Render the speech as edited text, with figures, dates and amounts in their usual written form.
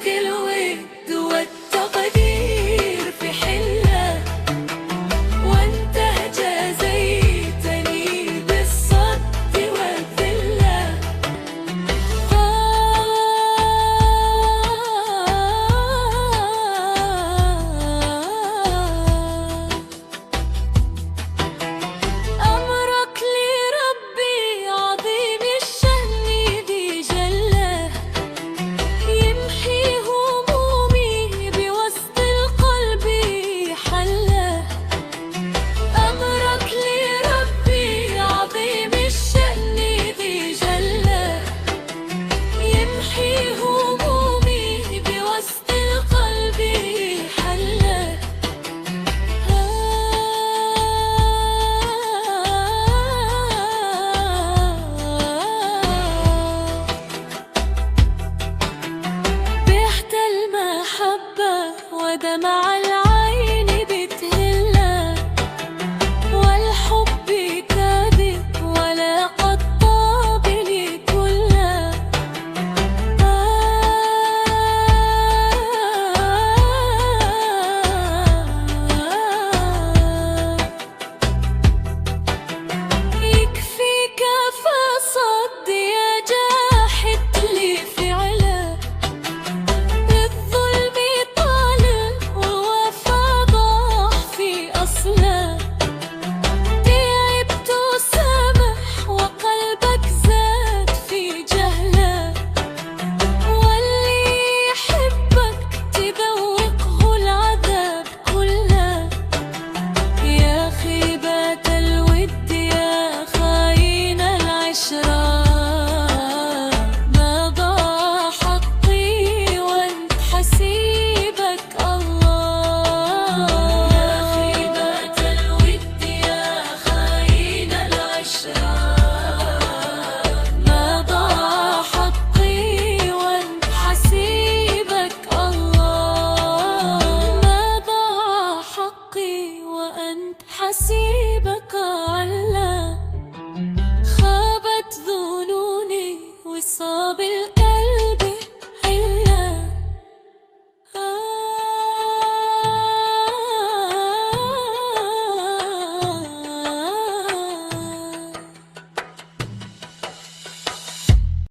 عمرك الود والتقدير في حلة، وانت جازيتني بالصد والذلة. أمرك لربي عظيم الشأن ذي جلة، يمحي همومي بوسط القلب حلة. أمرك لربي عظيم الشأن ذي جلة، يمحي همومي بوسط القلب حلة. بحت المحبة ودمع العين بتهلة، والحب كاذب ولا قد طاب لي كله. يكفيك فصد يا جاحد لي فعله، بالظلم طالب ووفى ضاع في أصله. تعبت سامح وقلبك زاد في جهله، واللي يحبك تذوقه العذاب كله. يا خيبة الود يا خاين العشرة، ما ضاع حقي وانت حسيبك الله. يا خيبة الود يا خاين العشرة، ما ضاع حقي وانت حسيبك الله. ما ضاع حقي وانت حسيبك الله.